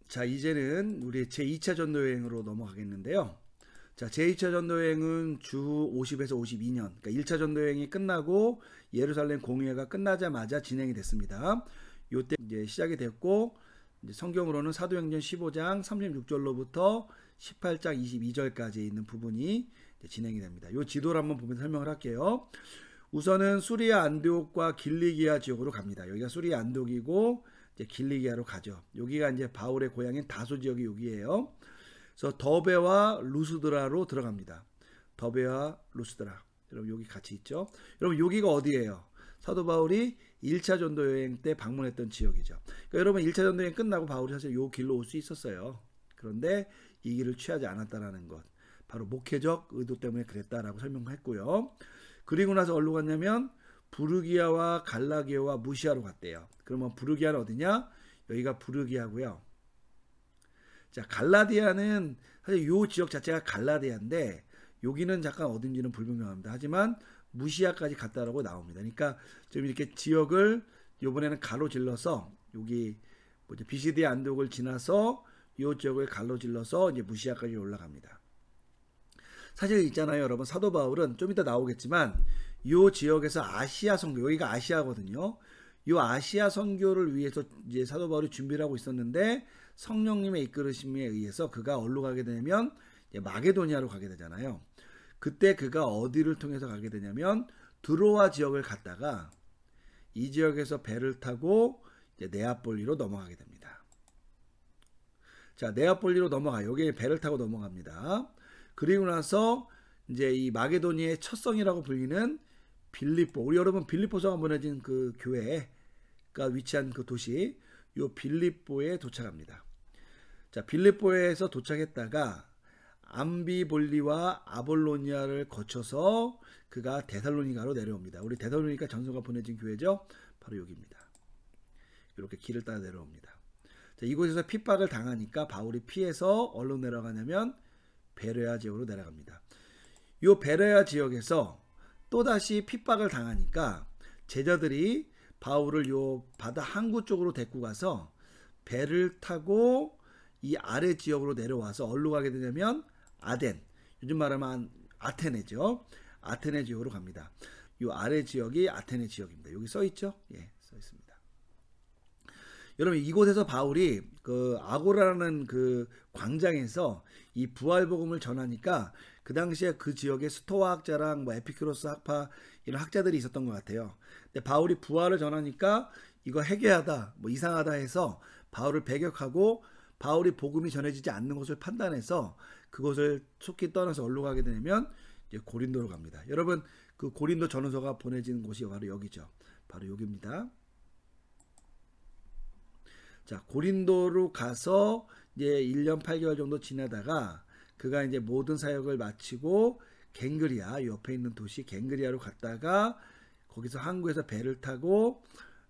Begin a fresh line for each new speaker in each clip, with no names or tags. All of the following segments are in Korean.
자, 이제는 우리 제2차 전도여행으로 넘어가겠는데요. 자, 제2차 전도여행은 주 50에서 52년, 그러니까 1차 전도여행이 끝나고 예루살렘 공회가 끝나자마자 진행이 됐습니다. 요때 이제 시작이 됐고, 이제 성경으로는 사도행전 15장 36절로부터 18장 22절까지 있는 부분이 진행이 됩니다. 요 지도를 한번 보면서 설명을 할게요. 우선은 수리아 안디옥과 길리기아 지역으로 갑니다. 여기가 수리아 안디옥이고 이제 길리기아로 가죠. 여기가 이제 바울의 고향인 다소 지역이 여기예요. 그래서 더베와 루스드라로 들어갑니다. 더베와 루스드라. 여러분 여기 같이 있죠. 여러분 여기가 어디예요? 사도 바울이 1차 전도 여행 때 방문했던 지역이죠. 그러니까 여러분 1차 전도 여행 끝나고 바울이 사실 요 길로 올 수 있었어요. 그런데 이 길을 취하지 않았다라는 것. 바로 목회적 의도 때문에 그랬다라고 설명했고요. 그리고 나서 어디로 갔냐면 부르기아와 갈라디아와 무시아로 갔대요. 그러면 부르기아는 어디냐? 여기가 부르기아고요. 자, 갈라디아는 사실 요 지역 자체가 갈라디아인데 여기는 잠깐 어딘지는 불분명합니다. 하지만 무시아까지 갔다라고 나옵니다. 그러니까 좀 이렇게 지역을 이번에는 가로질러서 여기 뭐지 비시디 안독을 지나서 요 지역을 가로질러서 이제 무시아까지 올라갑니다. 사실 있잖아요, 여러분. 사도 바울은 좀 이따 나오겠지만 요 지역에서 아시아 선교, 여기가 아시아거든요. 요 아시아 선교를 위해서 이제 사도 바울이 준비를 하고 있었는데 성령님의 이끌으심에 의해서 그가 어디로 가게 되냐면 마게도니아로 가게 되잖아요. 그때 그가 어디를 통해서 가게 되냐면 드로아 지역을 갔다가 이 지역에서 배를 타고 이제 네아폴리로 넘어가게 됩니다. 자, 네아폴리로 넘어가요. 여기 배를 타고 넘어갑니다. 그리고 나서 이제 이 마게도니아의 첫 성이라고 불리는 빌립보, 우리 여러분 빌립보서가 보내진 그 교회가 위치한 그 도시, 요 빌립보에 도착합니다. 자, 빌립보에서 도착했다가 암비볼리와 아볼로니아를 거쳐서 그가 데살로니가로 내려옵니다. 우리 데살로니가 전서가 보내진 교회죠. 바로 여기입니다. 이렇게 길을 따라 내려옵니다. 자, 이곳에서 핍박을 당하니까 바울이 피해서 어디로 내려가냐면 베레아 지역으로 내려갑니다. 이 베레아 지역에서 또다시 핍박을 당하니까 제자들이 바울을 요 바다 항구 쪽으로 데리고 가서 배를 타고 이 아래 지역으로 내려와서 어디로 가게 되냐면 아덴, 요즘 말하면 아테네죠. 아테네 지역으로 갑니다. 요 아래 지역이 아테네 지역입니다. 여기 써 있죠? 예, 써 있습니다. 여러분 이곳에서 바울이 그 아고라라는 그 광장에서 이 부활복음을 전하니까 그 당시에 그 지역에 스토아 학자랑 뭐 에피큐로스 학파 이런 학자들이 있었던 것 같아요. 근데 바울이 부활을 전하니까 이거 해괴하다, 뭐 이상하다 해서 바울을 배격하고 바울이 복음이 전해지지 않는 것을 판단해서 그곳을 속히 떠나서 어디로 가게 되냐면 이제 고린도로 갑니다. 여러분 그 고린도 전후서가 보내진 곳이 바로 여기죠. 바로 여기입니다. 자, 고린도로 가서 이제 1년 8개월 정도 지나다가 그가 이제 모든 사역을 마치고 갱그리아, 옆에 있는 도시 갱그리아로 갔다가 거기서 항구에서 배를 타고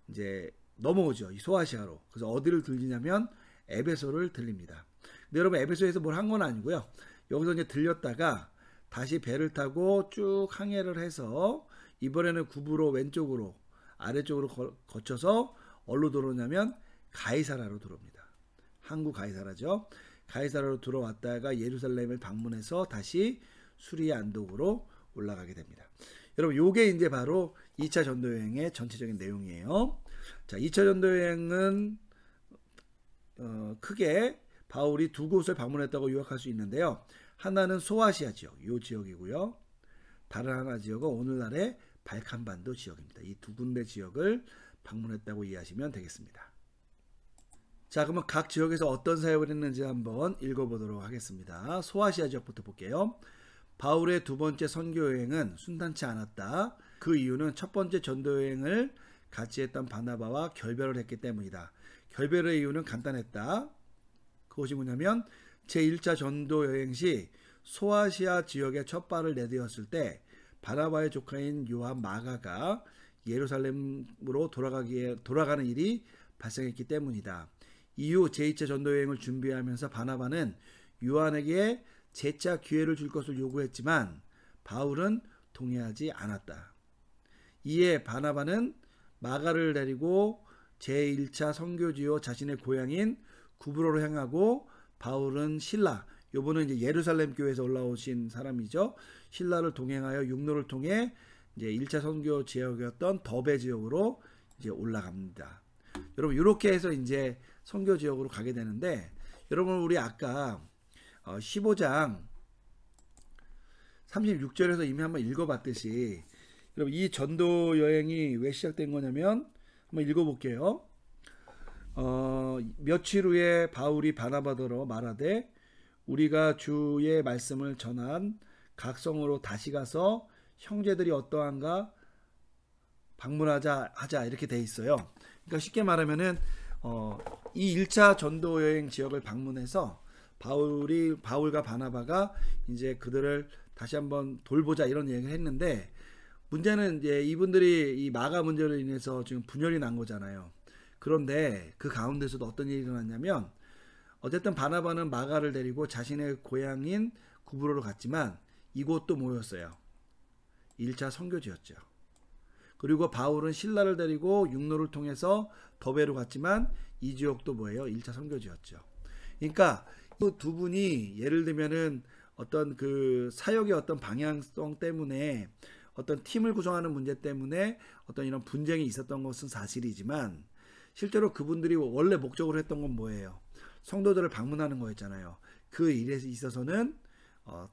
이제 넘어오죠. 이 소아시아로. 그래서 어디를 들리냐면 에베소를 들립니다. 근데 여러분 에베소에서 뭘 한 건 아니고요. 여기서 이제 들렸다가 다시 배를 타고 쭉 항해를 해서 이번에는 구부로 왼쪽으로 아래쪽으로 거쳐서 어디로 들어오냐면 가이사라로 들어옵니다. 항구 가이사라죠. 가이사라로 들어왔다가 예루살렘을 방문해서 다시 수리아 안독으로 올라가게 됩니다. 여러분 요게 이제 바로 2차 전도여행의 전체적인 내용이에요. 자, 2차 전도여행은 크게 바울이 두 곳을 방문했다고 요약할 수 있는데요. 하나는 소아시아 지역, 요 지역이고요. 다른 하나 지역은 오늘날의 발칸반도 지역입니다. 이 두 군데 지역을 방문했다고 이해하시면 되겠습니다. 자, 그러면 각 지역에서 어떤 사역을 했는지 한번 읽어보도록 하겠습니다. 소아시아 지역부터 볼게요. 바울의 두 번째 선교여행은 순탄치 않았다. 그 이유는 첫 번째 전도여행을 같이 했던 바나바와 결별을 했기 때문이다. 결별의 이유는 간단했다. 그것이 뭐냐면 제1차 전도여행 시 소아시아 지역에 첫 발을 내디뎠을 때 바나바의 조카인 요한 마가가 예루살렘으로 돌아가는 일이 발생했기 때문이다. 이후 제2차 전도여행을 준비하면서 바나바는 요한에게 재차 기회를 줄 것을 요구했지만 바울은 동의하지 않았다. 이에 바나바는 마가를 데리고 제1차 선교지요 자신의 고향인 구브로로 향하고 바울은 신라, 요번은 이제 예루살렘 교회에서 올라오신 사람이죠. 신라를 동행하여 육로를 통해 이제 1차 선교 지역이었던 더베 지역으로 이제 올라갑니다. 여러분 이렇게 해서 이제 선교 지역으로 가게 되는데, 여러분 우리 아까 15장 36절에서 이미 한번 읽어봤듯이, 여러분 이 전도 여행이 왜 시작된 거냐면 한번 읽어볼게요. 며칠 후에 바울이 바나바더러 말하되 우리가 주의 말씀을 전한 각 성으로 다시 가서 형제들이 어떠한가 방문하자 이렇게 돼 있어요. 그러니까 쉽게 말하면은 이 1차 전도 여행 지역을 방문해서 바울과 바나바가 이제 그들을 다시 한번 돌보자 이런 얘기를 했는데, 문제는 이제 이분들이 이 마가 문제로 인해서 지금 분열이 난 거잖아요. 그런데 그 가운데서도 어떤 일이 일어났냐면, 어쨌든 바나바는 마가를 데리고 자신의 고향인 구브로로 갔지만 이곳도 뭐였어요? 1차 선교지였죠. 그리고 바울은 신라를 데리고 육로를 통해서 더베로 갔지만 이 지역도 뭐예요? 1차 선교지였죠. 그러니까 그 두 분이 예를 들면은 어떤 그 사역의 어떤 방향성 때문에, 어떤 팀을 구성하는 문제 때문에 어떤 이런 분쟁이 있었던 것은 사실이지만, 실제로 그분들이 원래 목적으로 했던 건 뭐예요? 성도들을 방문하는 거였잖아요. 그 일에 있어서는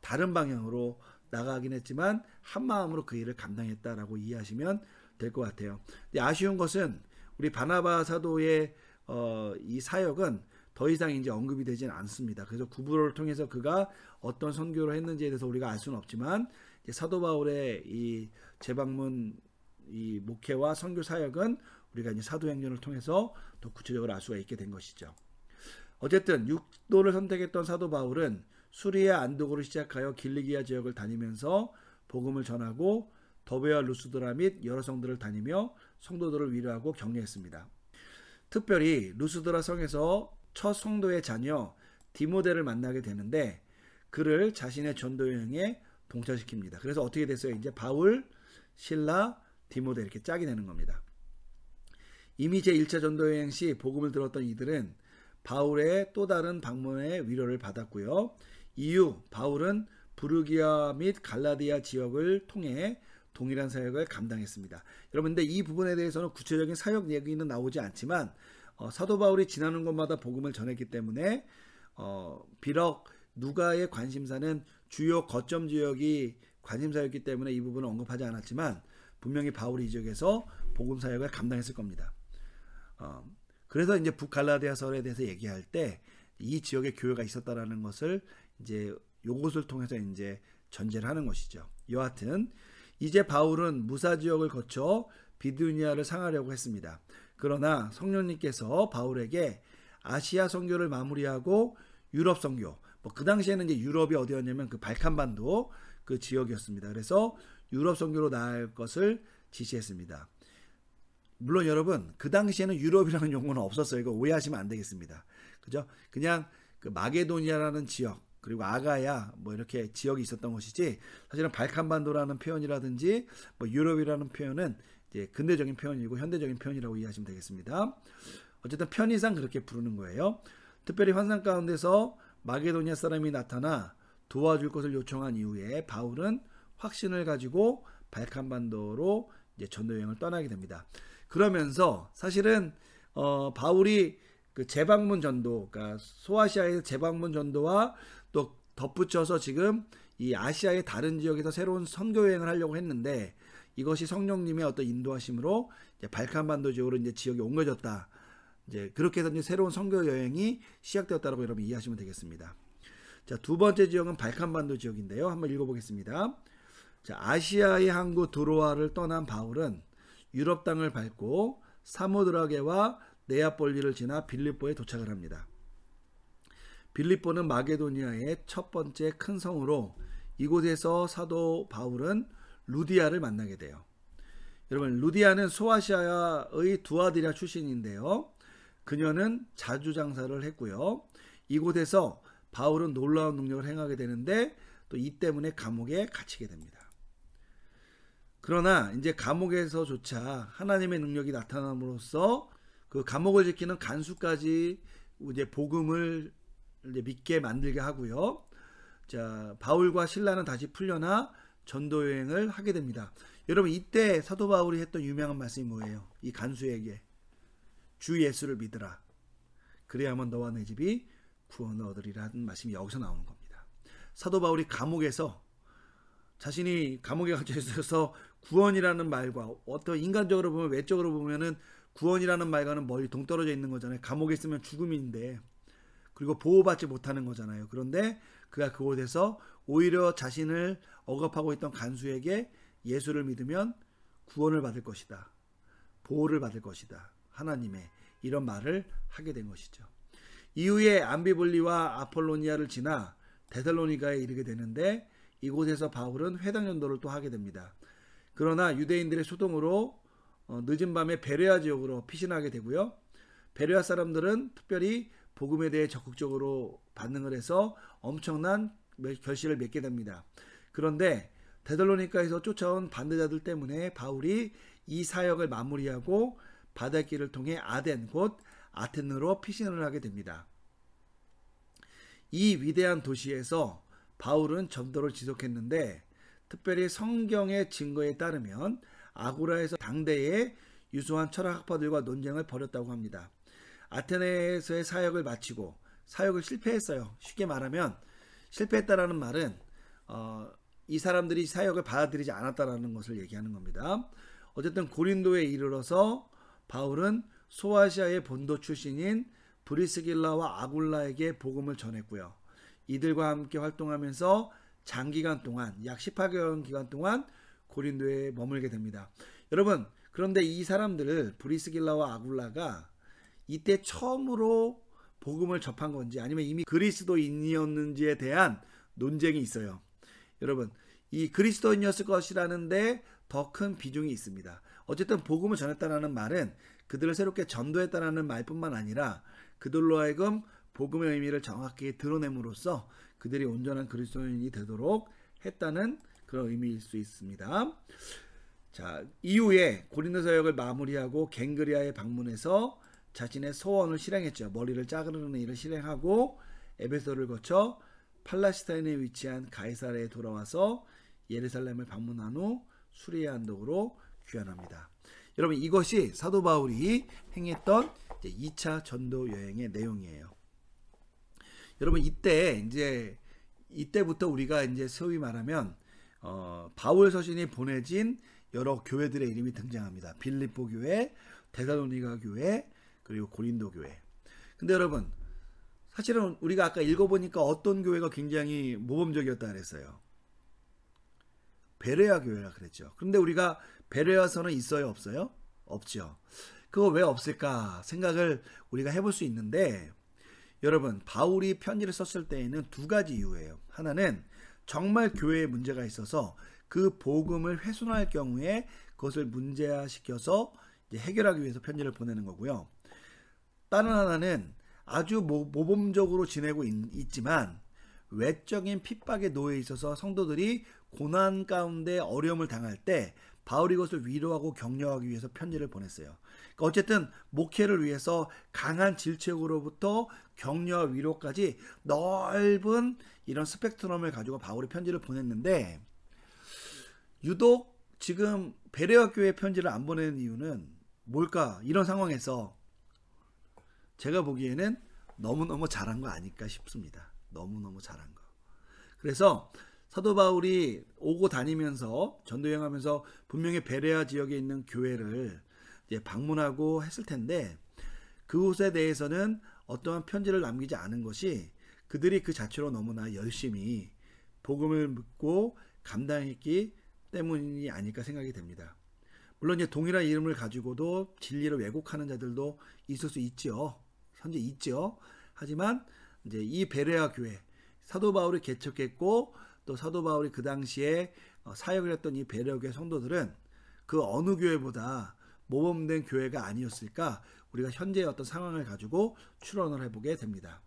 다른 방향으로 나가긴 했지만 한 마음으로 그 일을 감당했다라고 이해하시면 될 것 같아요. 근데 아쉬운 것은 우리 바나바 사도의 이 사역은 더 이상 이제 언급이 되진 않습니다. 그래서 구브로를 통해서 그가 어떤 선교를 했는지에 대해서 우리가 알 수는 없지만, 이제 사도 바울의 이 재방문 이 목회와 선교 사역은 우리가 이제 사도행전을 통해서 더 구체적으로 알 수가 있게 된 것이죠. 어쨌든 육도를 선택했던 사도 바울은 수리아 안독으로 시작하여 길리기아 지역을 다니면서 복음을 전하고 더베와 루스드라 및 여러 성들을 다니며 성도들을 위로하고 격려했습니다. 특별히 루스드라 성에서 첫 성도의 자녀 디모데를 만나게 되는데 그를 자신의 전도 여행에 동참시킵니다. 그래서 어떻게 됐어요? 이제 바울, 신라, 디모데 이렇게 짝이 되는 겁니다. 이미 제1차 전도 여행 시 복음을 들었던 이들은 바울의 또 다른 방문의 위로를 받았고요. 이후 바울은 부르기아 및 갈라디아 지역을 통해 동일한 사역을 감당했습니다. 여러분, 근데 이 부분에 대해서는 구체적인 사역 얘기는 나오지 않지만 사도 바울이 지나는 곳마다 복음을 전했기 때문에 비록 누가의 관심사는 주요 거점 지역이 관심사였기 때문에 이 부분은 언급하지 않았지만 분명히 바울이 이 지역에서 복음 사역을 감당했을 겁니다. 그래서 이제 북갈라디아설에 대해서 얘기할 때 이 지역에 교회가 있었다라는 것을 이제 요것을 통해서 이제 전제를 하는 것이죠. 여하튼 이제 바울은 무사 지역을 거쳐 비두니아를 상하려고 했습니다. 그러나 성령님께서 바울에게 아시아 선교를 마무리하고 유럽 선교, 그 당시에는 이제 유럽이 어디였냐면 그 발칸반도 그 지역이었습니다. 그래서 유럽 선교로 나아갈 것을 지시했습니다. 물론 여러분, 그 당시에는 유럽이라는 용어는 없었어요. 이거 오해하시면 안 되겠습니다. 그죠? 그냥 그 마게도니아라는 지역, 그리고 아가야 뭐 이렇게 지역이 있었던 것이지, 사실은 발칸반도라는 표현이라든지 뭐 유럽이라는 표현은 이제 근대적인 표현이고 현대적인 표현이라고 이해하시면 되겠습니다. 어쨌든 편의상 그렇게 부르는 거예요. 특별히 환상 가운데서 마게도니아 사람이 나타나 도와줄 것을 요청한 이후에 바울은 확신을 가지고 발칸반도로 이제 전도 여행을 떠나게 됩니다. 그러면서 사실은 바울이 그 재방문 전도, 그러니까 소아시아의 재방문 전도와 또 덧붙여서 지금 이 아시아의 다른 지역에서 새로운 선교 여행을 하려고 했는데 이것이 성령님의 어떤 인도하심으로 이제 발칸반도 지역으로 이제 지역이 옮겨졌다. 이제 그렇게 해서 이제 새로운 선교 여행이 시작되었다라고 여러분 이해하시면 되겠습니다. 자, 두 번째 지역은 발칸반도 지역인데요. 한번 읽어보겠습니다. 자, 아시아의 항구 드로아를 떠난 바울은 유럽 땅을 밟고 사모드라게와 네아폴리를 지나 빌립보에 도착을 합니다. 빌립보는 마게도니아의 첫 번째 큰 성으로 이곳에서 사도 바울은 루디아를 만나게 돼요. 여러분, 루디아는 소아시아의 두아디라 출신인데요. 그녀는 자주장사를 했고요. 이곳에서 바울은 놀라운 능력을 행하게 되는데 또 이 때문에 감옥에 갇히게 됩니다. 그러나 이제 감옥에서조차 하나님의 능력이 나타남으로써 그 감옥을 지키는 간수까지 이제 복음을 이제 믿게 만들게 하고요. 자, 바울과 실라는 다시 풀려나 전도 여행을 하게 됩니다. 여러분, 이때 사도 바울이 했던 유명한 말씀이 뭐예요? 이 간수에게 주 예수를 믿으라. 그래야만 너와 내 집이 구원을 얻으리라 하는 말씀이 여기서 나오는 겁니다. 사도 바울이 감옥에서 자신이 감옥에 갇혀 있어서 구원이라는 말과 어떤 인간적으로 보면 외적으로 보면은 구원이라는 말과는 멀리 동떨어져 있는 거잖아요. 감옥에 있으면 죽음인데, 그리고 보호받지 못하는 거잖아요. 그런데 그가 그곳에서 오히려 자신을 억압하고 있던 간수에게 예수를 믿으면 구원을 받을 것이다, 보호를 받을 것이다, 하나님의 이런 말을 하게 된 것이죠. 이후에 암비볼리와 아폴로니아를 지나 데살로니가에 이르게 되는데, 이곳에서 바울은 회당 전도를 또 하게 됩니다. 그러나 유대인들의 소동으로 늦은 밤에 베레아 지역으로 피신하게 되고요. 베레아 사람들은 특별히 복음에 대해 적극적으로 반응을 해서 엄청난 결실을 맺게 됩니다. 그런데 데살로니가에서 쫓아온 반대자들 때문에 바울이 이 사역을 마무리하고 바닷길을 통해 아덴, 곧 아테네로 피신을 하게 됩니다. 이 위대한 도시에서 바울은 전도를 지속했는데, 특별히 성경의 증거에 따르면 아고라에서 당대의 유수한 철학학파들과 논쟁을 벌였다고 합니다. 아테네에서의 사역을 마치고 사역을 실패했어요. 쉽게 말하면 실패했다라는 말은 이 사람들이 사역을 받아들이지 않았다라는 것을 얘기하는 겁니다. 어쨌든 고린도에 이르러서 바울은 소아시아의 본도 출신인 브리스길라와 아굴라에게 복음을 전했고요. 이들과 함께 활동하면서 장기간 동안, 약 18개월 기간 동안 고린도에 머물게 됩니다. 여러분, 그런데 이 사람들을 브리스길라와 아굴라가 이때 처음으로 복음을 접한 건지 아니면 이미 그리스도인이었는지에 대한 논쟁이 있어요. 여러분, 이 그리스도인이었을 것이라는데 더 큰 비중이 있습니다. 어쨌든 복음을 전했다는 말은 그들을 새롭게 전도했다는 말뿐만 아니라 그들로 하여금 복음의 의미를 정확히 드러냄으로써 그들이 온전한 그리스도인이 되도록 했다는 그런 의미일 수 있습니다. 자, 이후에 고린도 사역을 마무리하고 갱그리아에 방문해서 자신의 소원을 실행했죠. 머리를 자르는 일을 실행하고 에베소를 거쳐 팔레스타인에 위치한 가이사랴에 돌아와서 예루살렘을 방문한 후 수리아 언덕으로 귀환합니다. 여러분, 이것이 사도 바울이 행했던 2차 전도 여행의 내용이에요. 여러분, 이때부터 우리가 이제 소위 말하면 바울 서신이 보내진 여러 교회들의 이름이 등장합니다. 빌립보 교회, 데살로니가 교회, 그리고 고린도 교회. 근데 여러분, 사실은 우리가 아까 읽어보니까 어떤 교회가 굉장히 모범적이었다 그랬어요. 베레아 교회라 그랬죠. 그런데 우리가 베레아서는 있어요, 없어요? 없죠. 그거 왜 없을까 생각을 우리가 해볼 수 있는데, 여러분, 바울이 편지를 썼을 때에는 두 가지 이유예요. 하나는 정말 교회에 문제가 있어서 그 복음을 훼손할 경우에 그것을 문제화시켜서 이제 해결하기 위해서 편지를 보내는 거고요. 다른 하나는 아주 모범적으로 지내고 있지만 외적인 핍박에 놓여 있어서 성도들이 고난 가운데 어려움을 당할 때 바울이 그것을 위로하고 격려하기 위해서 편지를 보냈어요. 그러니까 어쨌든 목회를 위해서 강한 질책으로부터 격려와 위로까지 넓은 이런 스펙트럼을 가지고 바울이 편지를 보냈는데, 유독 지금 베레아 교회 편지를 안 보내는 이유는 뭘까? 이런 상황에서 제가 보기에는 너무너무 잘한 거 아닐까 싶습니다. 너무너무 잘한 거. 그래서 사도 바울이 오고 다니면서 전도여행하면서 분명히 베레아 지역에 있는 교회를 이제 방문하고 했을 텐데, 그곳에 대해서는 어떠한 편지를 남기지 않은 것이 그들이 그 자체로 너무나 열심히 복음을 믿고 감당했기 때문이 아닐까 생각이 됩니다. 물론 이제 동일한 이름을 가지고도 진리를 왜곡하는 자들도 있을 수 있죠. 현재 있죠. 하지만 이제 이 베레아 교회, 사도 바울이 개척했고 또 사도 바울이 그 당시에 사역을 했던 이 베레아 교회 성도들은 그 어느 교회보다 모범된 교회가 아니었을까, 우리가 현재의 어떤 상황을 가지고 추론을 해보게 됩니다.